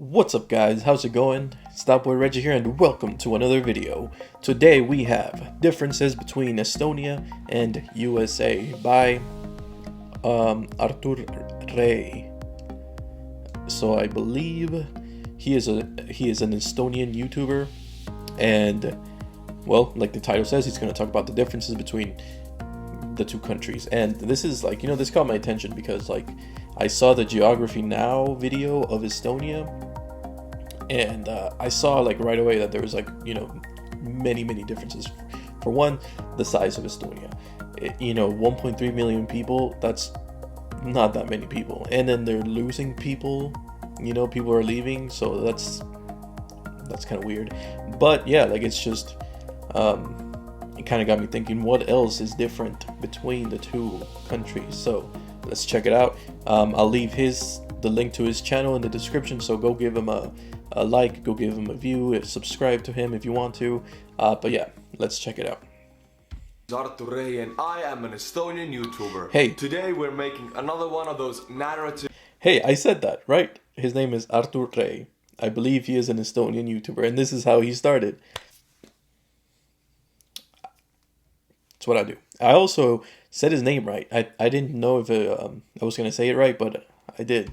What's up guys, how's it going? Stopboy Reggie here and welcome to another video. Today we have differences between Estonia and USA by Artur. So I believe he is an Estonian YouTuber, and well, like the title says, he's going to talk about the differences between the two countries. And this is like, this caught my attention because like I saw the Geography Now video of Estonia, and I saw like right away that there was like many differences. For one, the size of Estonia, 1.3 million people, that's not that many people. And then they're losing people, people are leaving, so that's kind of weird. But yeah, like it's just it kind of got me thinking, what else is different between the two countries? So let's check it out. I'll leave the link to his channel in the description, so go give him a like, go give him a view, subscribe to him if you want to. But yeah, let's check it out. Artur and I am an Estonian YouTuber. Hey. Today we're making another one of those narrative... Hey, I said that, right? His name is Artur. I believe he is an Estonian YouTuber, and this is how he started. That's what I do. I also said his name right. I didn't know if I was going to say it right, but I did.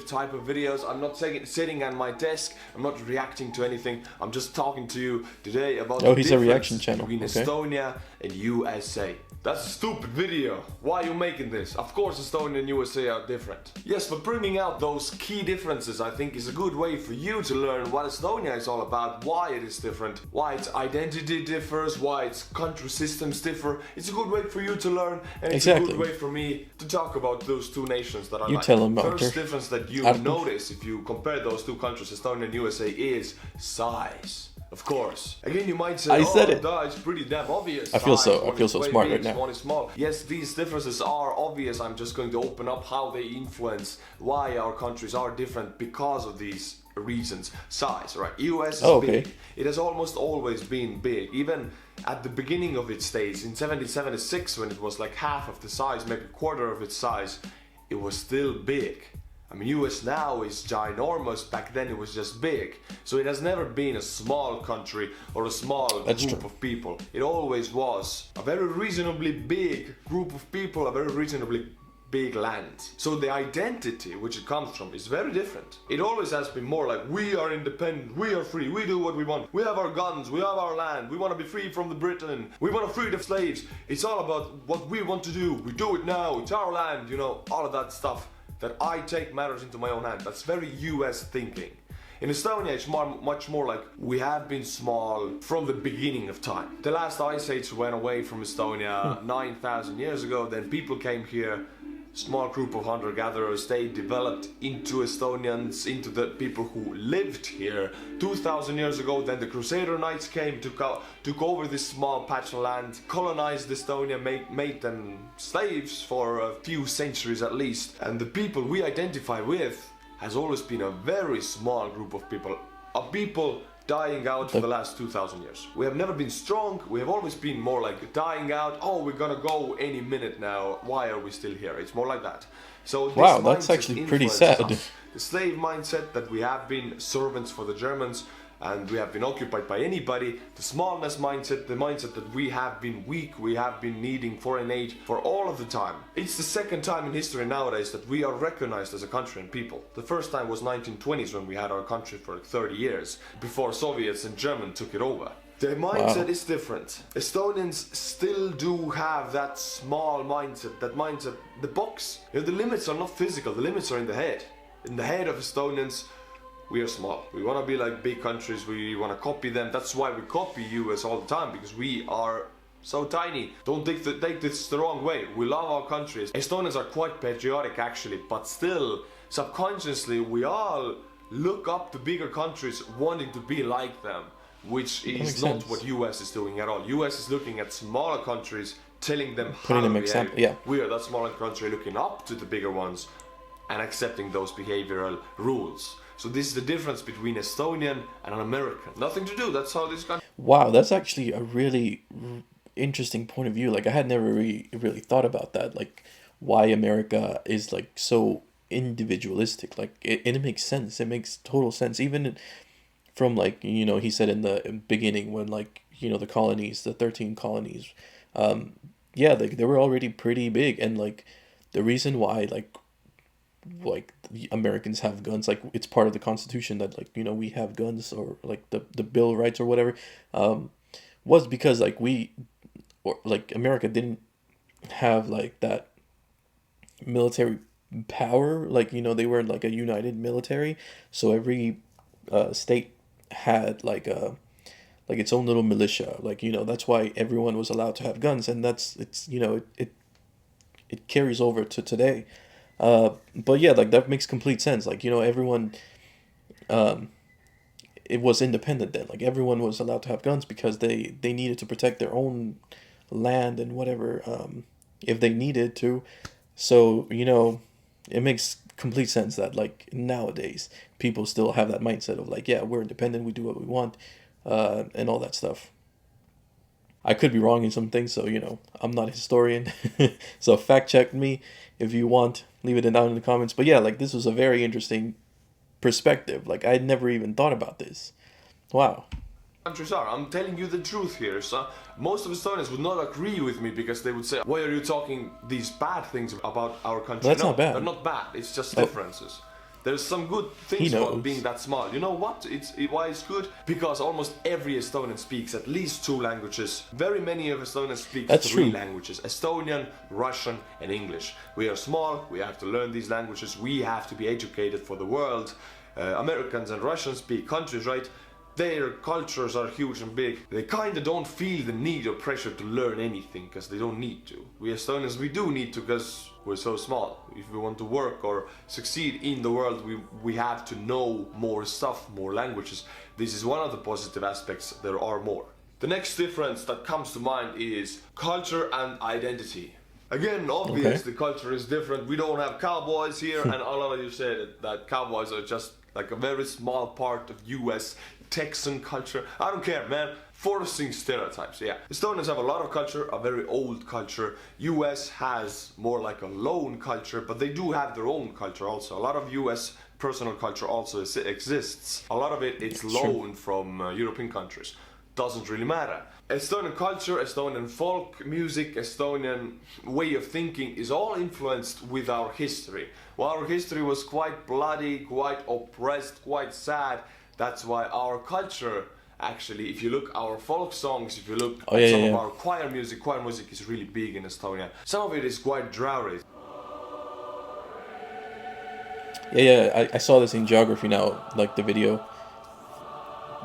Type of videos. I'm not sitting at my desk. I'm not reacting to anything. I'm just talking to you today about the he's a reaction channel between Estonia and USA. That's a stupid video. Why are you making this? Of course Estonia and USA are different. Yes, but bringing out those key differences I think is a good way for you to learn what Estonia is all about, why it is different, why its identity differs, why its country systems differ. It's a good way for you to learn, and it's a good way for me to talk about those two nations that I like. Tell him, First difference that you notice if you compare those two countries, Estonia and USA, is size. Of course. Again, you might say, it's pretty damn obvious. I feel so smart right now. One is small. Yes, these differences are obvious. I'm just going to open up how they influence why our countries are different because of these reasons. Size, right? US is big. It has almost always been big. Even at the beginning of its days, in 1776, when it was like half of the size, maybe a quarter of its size, it was still big. I mean, US now is ginormous, back then it was just big. So it has never been a small country or a small group of people. It always was a very reasonably big group of people, a very reasonably big land. So the identity which it comes from is very different. It always has been more like, we are independent, we are free, we do what we want, we have our guns, we have our land, we want to be free from the Britain, we want to free the slaves. It's all about what we want to do, we do it now, it's our land, all of that stuff. That I take matters into my own hand. That's very US thinking. In Estonia, it's much more like we have been small from the beginning of time. The last ice age went away from Estonia 9,000 years ago. Then people came here, small group of hunter-gatherers. They developed into Estonians, into the people who lived here 2,000 years ago. Then the Crusader Knights came, took over this small patch of land, colonized Estonia, made them slaves for a few centuries at least. And the people we identify with has always been a very small group of people dying out for the last 2,000 years. We have never been strong, we have always been more like dying out. Oh, we're gonna go any minute now, why are we still here? It's more like that. So this wow, that's actually pretty sad. The slave mindset that we have been servants for the Germans and we have been occupied by anybody, the smallness mindset, the mindset that we have been weak, we have been needing foreign aid for all of the time. It's the second time in history nowadays that we are recognized as a country and people. The first time was 1920s when we had our country for like 30 years, before Soviets and Germans took it over. The mindset is different. Estonians still do have that small mindset, the box. The limits are not physical, the limits are in the head. In the head of Estonians, we are small. We want to be like big countries, we want to copy them. That's why we copy US all the time, because we are so tiny. Don't take this the wrong way. We love our countries. Estonians are quite patriotic actually, but still, subconsciously, we all look up to bigger countries wanting to be like them, which is not what US is doing at all. US is looking at smaller countries, telling them how to behave. Yeah. We are that smaller country looking up to the bigger ones and accepting those behavioral rules. So this is the difference between Estonian and an American. Nothing to do, that's how this country... Wow, that's actually a really interesting point of view. Like, I had never really thought about that. Like, why America is like so individualistic. Like it makes sense. It makes total sense. Even from like, he said in the beginning when like, the colonies, the 13 colonies, yeah, they were already pretty big. And like the reason why like the Americans have guns, like it's part of the Constitution that like, we have guns, or like the Bill of Rights or whatever, was because like America didn't have like that military power. Like, they weren't like a united military. So every state had like its own little militia. Like, that's why everyone was allowed to have guns. And it carries over to today. But yeah, like that makes complete sense. Like, everyone, it was independent then. Like everyone was allowed to have guns because they needed to protect their own land and whatever, if they needed to. So, it makes complete sense that like nowadays people still have that mindset of like, yeah, we're independent, we do what we want, and all that stuff. I could be wrong in some things, so I'm not a historian. So fact check me if you want. Leave it down in the comments. But yeah, like this was a very interesting perspective. Like I'd never even thought about this. Wow. Countries are. I'm telling you the truth here. So most of Estonians would not agree with me because they would say, "Why are you talking these bad things about our country?" Well, that's not bad. They're not bad. It's just differences. There's some good things about being that small. You know what? Why it's good? Because almost every Estonian speaks at least 2 languages. Very many of Estonians speak 3 languages: Estonian, Russian, and English. We are small. We have to learn these languages. We have to be educated for the world. Americans and Russians speak countries, right? Their cultures are huge and big. They kind of don't feel the need or pressure to learn anything because they don't need to. We Estonians, we do need to because we're so small. If we want to work or succeed in the world, we have to know more stuff, more languages. This is one of the positive aspects. There are more. The next difference that comes to mind is culture and identity. Again, obviously, culture is different. We don't have cowboys here, and a lot of you said that cowboys are just like a very small part of US Texan culture. I don't care, man. Forcing stereotypes, yeah. Estonians have a lot of culture, a very old culture. US has more like a lone culture, but they do have their own culture also. A lot of US personal culture also exists. A lot of it's loaned from European countries. Doesn't really matter. Estonian culture, Estonian folk music, Estonian way of thinking is all influenced with our history. Well, our history was quite bloody, quite oppressed, quite sad. That's why our culture, actually, if you look our folk songs, if you look at some of our choir music is really big in Estonia. Some of it is quite dreary. Yeah, I saw this in geography now, like the video.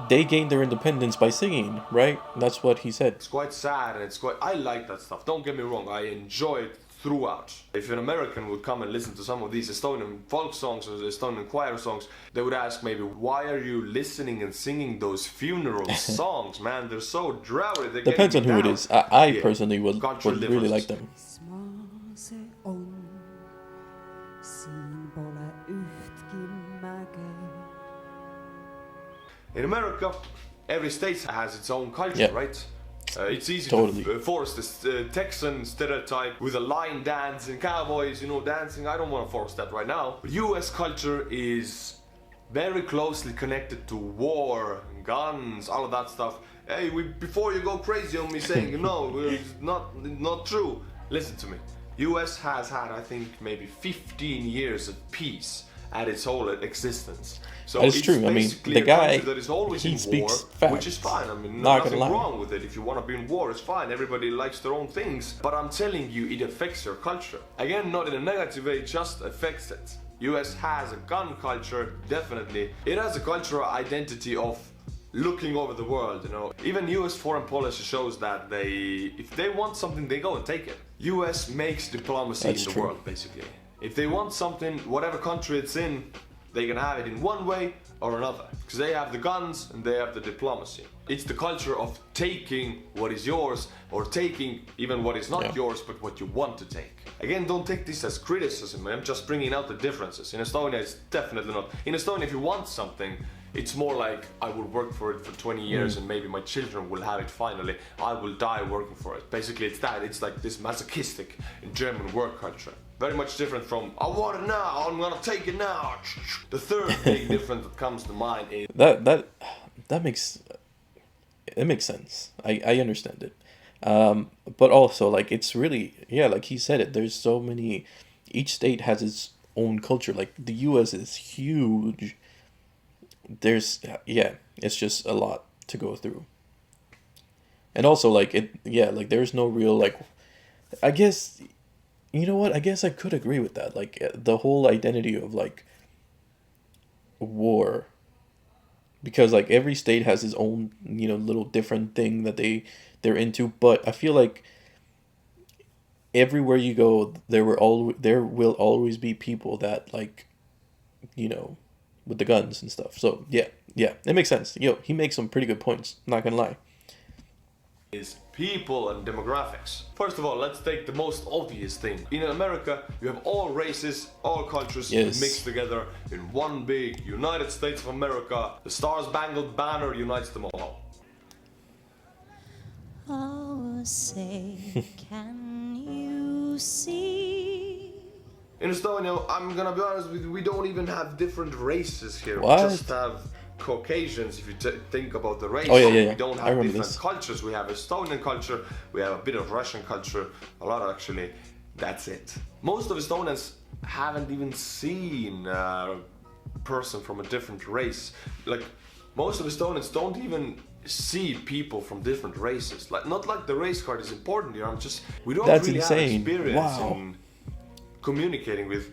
They gained their independence by singing, right? That's what he said. It's quite sad and I like that stuff. Don't get me wrong, I enjoy it throughout. If an American would come and listen to some of these Estonian folk songs or Estonian choir songs, they would ask maybe, why are you listening and singing those funeral songs, man? They're so dreary. Depends on who it is. I personally would really like them. In America, every state has its own culture, right? It's easy to force this Texan stereotype with a line dance and cowboys, dancing. I don't want to force that right now. But US culture is very closely connected to war, guns, all of that stuff. Hey, before you go crazy on me saying, no, it's not true, listen to me. US has had, I think, maybe 15 years of peace at its whole existence. So it's true. I mean, the guy, that is always he in speaks war, facts. which is fine. I mean, nothing wrong with it. If you want to be in war, it's fine. Everybody likes their own things. But I'm telling you, it affects your culture. Again, not in a negative way, it just affects it. US has a gun culture, definitely. It has a cultural identity of looking over the world, Even US foreign policy shows that if they want something, they go and take it. US makes diplomacy in the world, basically. If they want something, whatever country it's in, they can have it in one way or another. Because they have the guns and they have the diplomacy. It's the culture of taking what is yours or taking even what is not yours, but what you want to take. Again, don't take this as criticism. I'm just bringing out the differences. In Estonia, it's definitely not. In Estonia, if you want something, it's more like I will work for it for 20 years and maybe my children will have it finally. I will die working for it. Basically, it's that. It's like this masochistic German work culture. Very much different from, I want it now, I'm gonna take it now. The third big difference that comes to mind is that makes it makes sense. I understand it. But also like it's really, yeah, like he said it, there's so many, each state has its own culture. Like the US is huge. There's, yeah, it's just a lot to go through. And also like it, yeah, like there's no real like, I guess, you know what? I guess I could agree with that. Like the whole identity of like war, because like every state has its own, you know, little different thing that they're into. But I feel like everywhere you go, there will always be people that like, you know, with the guns and stuff. So yeah, yeah, it makes sense. Yo, he makes some pretty good points. Not gonna lie. is people and demographics. First of all, let's take the most obvious thing. In America, you have all races, all cultures mixed together in one big United States of America. The Star-Spangled Banner unites them all. Oh, say, can you see? In Estonia, I'm gonna be honest with you, we don't even have different races here. What? We just have Caucasians, if you think about the race. Oh, yeah. We don't have different cultures. We have Estonian culture, we have a bit of Russian culture, a lot actually. That's it. Most of Estonians haven't even seen a person from a different race. Like, most of Estonians don't even see people from different races. Like, not like the race card is important here. We don't That's really insane. have experience Wow. in communicating with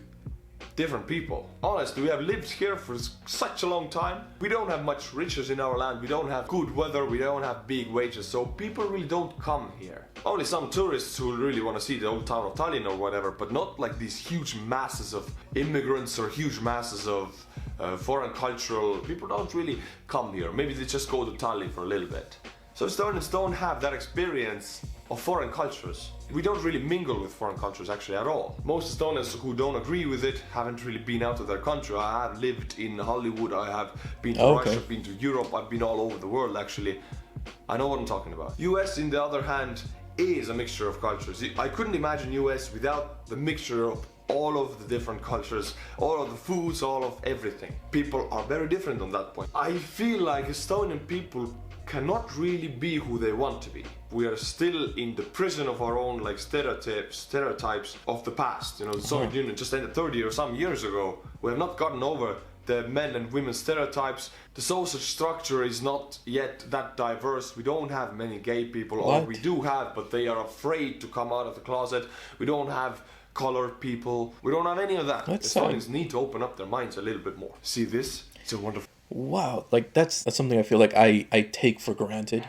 different people. Honestly, we have lived here for such a long time. We don't have much riches in our land. We don't have good weather. We don't have big wages. So people really don't come here. Only some tourists who really want to see the old town of Tallinn or whatever, but not like these huge masses of immigrants or huge masses of foreign cultural. People don't really come here. Maybe they just go to Tallinn for a little bit. So Estonians don't have that experience of foreign cultures. We don't really mingle with foreign cultures actually at all. Most Estonians who don't agree with it haven't really been out of their country. I have lived in Hollywood, I have been to Russia, I've been to Europe, I've been all over the world actually. I know what I'm talking about. US, in the other hand, is a mixture of cultures. I couldn't imagine US without the mixture of all of the different cultures, all of the foods, all of everything. People are very different on that point. I feel like Estonian people cannot really be who they want to be. We are still in the prison of our own like stereotypes of the past. You know, the Soviet Union just ended 30 or some years ago. We have not gotten over the men and women stereotypes. The social structure is not yet that diverse. We don't have many gay people, or we do have, but they are afraid to come out of the closet. We don't have colored people. We don't have any of that. Estonians need to open up their minds a little bit more. See this? It's a wonderful. Wow, like that's something I feel like I take for granted.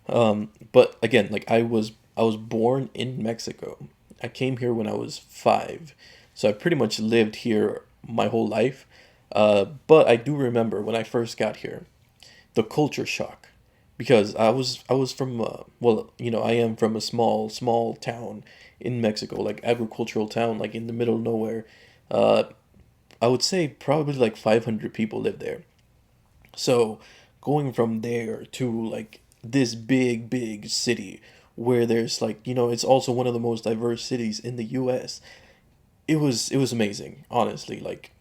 But again, like I was born in Mexico. I came here when I was 5, so I pretty much lived here my whole life. But I do remember when I first got here, the culture shock, because I was from well, you know, I am from a small town in Mexico, like agricultural town, like in the middle of nowhere. I would say probably like 500 people live there. So going from there to like this big city where there's like, you know, it's also one of the most diverse cities in the US. It was amazing, honestly. Like,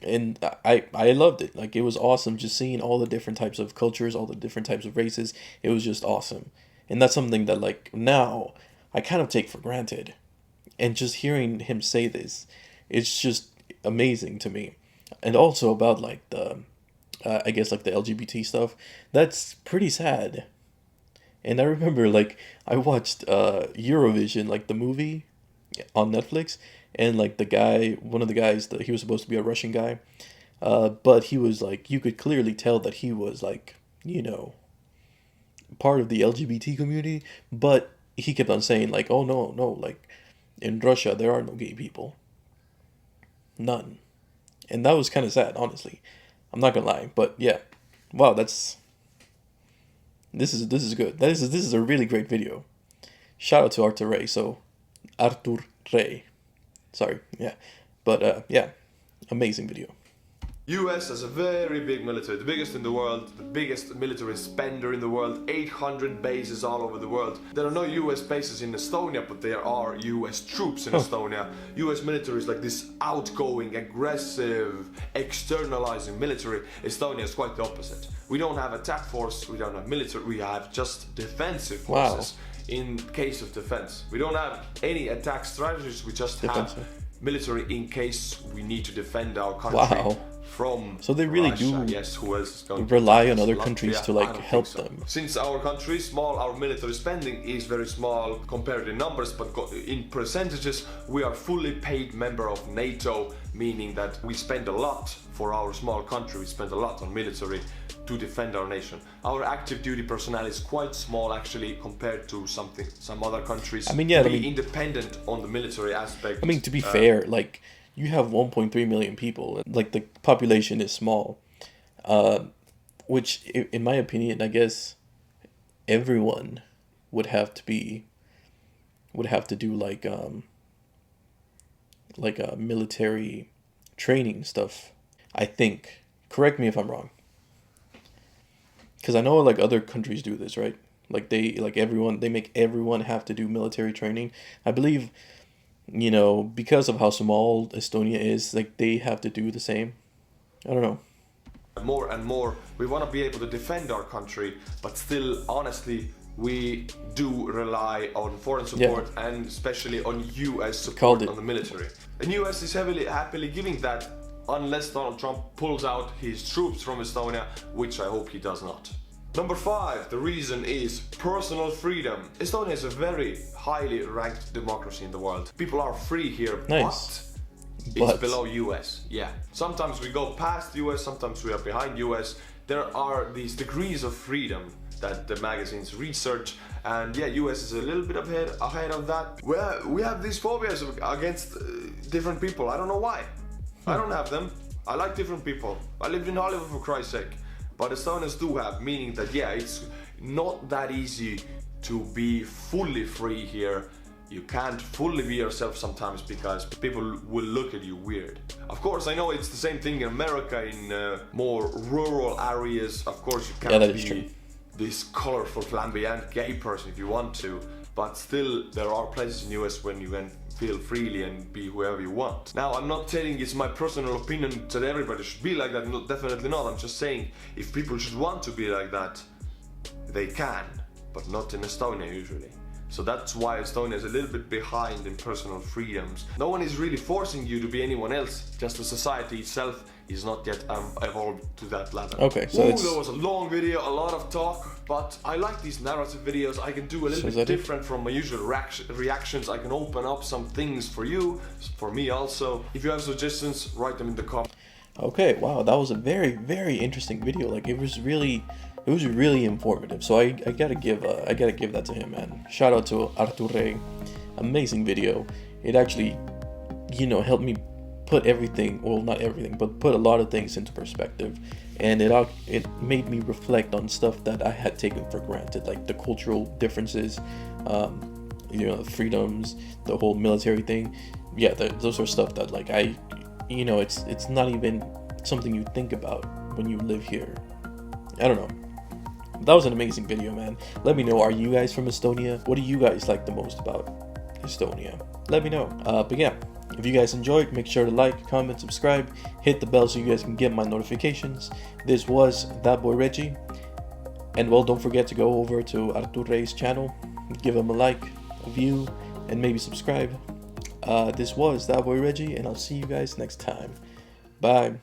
and I loved it. Like, it was awesome just seeing all the different types of cultures, all the different types of races. It was just awesome. And that's something that like now I kind of take for granted. And just hearing him say this, it's just amazing to me. And also about like the I guess like the LGBT stuff, that's pretty sad. And I remember like I watched Eurovision, like the movie on Netflix, and like the guy, one of the guys, that he was supposed to be a Russian guy, but he was like, you could clearly tell that he was like, you know, part of the LGBT community, but he kept on saying like, oh no, like in Russia there are no gay people, none. And that was kind of sad, honestly. I'm not gonna lie, but yeah, wow, this is good. This is a really great video. Shout out to Artur. So Artur. Sorry, yeah, but yeah, amazing video. US has a very big military, the biggest in the world, the biggest military spender in the world, 800 bases all over the world. There are no US bases in Estonia, but there are US troops in Estonia. US military is like this outgoing, aggressive, externalizing military. Estonia is quite the opposite. We don't have attack force, we don't have military, we have just defensive forces. In case of defense. We don't have any attack strategies, we just have military in case we need to defend our country from so they really Russia. do Who else is going rely to on other Latvia? countries to like help them. Since our country is small, our military spending is very small compared in numbers, but in percentages we are fully paid member of NATO, meaning that we spend a lot for our small country, we spend a lot on military to defend our nation. Our active duty personnel is quite small actually compared to some other countries. I mean, independent on the military aspect. I mean, to be fair, like you have 1.3 million people, like the population is small, which in my opinion, I guess everyone would have to do like a military training stuff. I think. Correct me if I'm wrong. Because I know like other countries do this, right? Like they make everyone have to do military training. I believe, you know, because of how small Estonia is, like they have to do the same. I don't know. More and more, we want to be able to defend our country, but still, honestly, we do rely on foreign support and especially on US support on the military. And US is happily giving that, unless Donald Trump pulls out his troops from Estonia, which I hope he does not. Number 5, the reason is personal freedom. Estonia is a very highly ranked democracy in the world. People are free here, but it's below US. Yeah. Sometimes we go past US, sometimes we are behind US. There are these degrees of freedom that the magazines research, and yeah, US is a little bit ahead of that. Well, we have these phobias against different people. I don't know why. I don't have them. I like different people. I lived in Hollywood for Christ's sake. But Estonians do have, meaning that yeah, it's not that easy to be fully free here. You can't fully be yourself sometimes because people will look at you weird. Of course, I know it's the same thing in America, in more rural areas. Of course, you can't be this colorful, flamboyant gay person if you want to. But still, there are places in the US when you can feel freely and be whoever you want. Now, I'm not telling it's my personal opinion that everybody should be like that. No, definitely not. I'm just saying if people should want to be like that, they can, but not in Estonia usually. So that's why Estonia is a little bit behind in personal freedoms. No one is really forcing you to be anyone else, just the society itself is not yet evolved to that level. Okay, so that was a long video, a lot of talk, but I like these narrative videos. I can do a little bit different from my usual reactions. I can open up some things for you, for me also. If you have suggestions, write them in the comments. Okay, wow, that was a very, very interesting video. Like it was really informative. So I gotta give that to him, man. Shout out to Artur. Amazing video. It actually, you know, helped me put everything, well, not everything, but put a lot of things into perspective, and it made me reflect on stuff that I had taken for granted, like the cultural differences, you know, the freedoms, the whole military thing. Yeah, those are stuff that like you know, it's not even something you think about when you live here. I don't know. That was an amazing video, man. Let me know, are you guys from Estonia? What do you guys like the most about Estonia? Let me know. But yeah, if you guys enjoyed, make sure to like, comment, subscribe, hit the bell so you guys can get my notifications. This was That Boy Reggie. And well, don't forget to go over to Artur's channel, give him a like, a view, and maybe subscribe. This was That Boy Reggie, and I'll see you guys next time. Bye.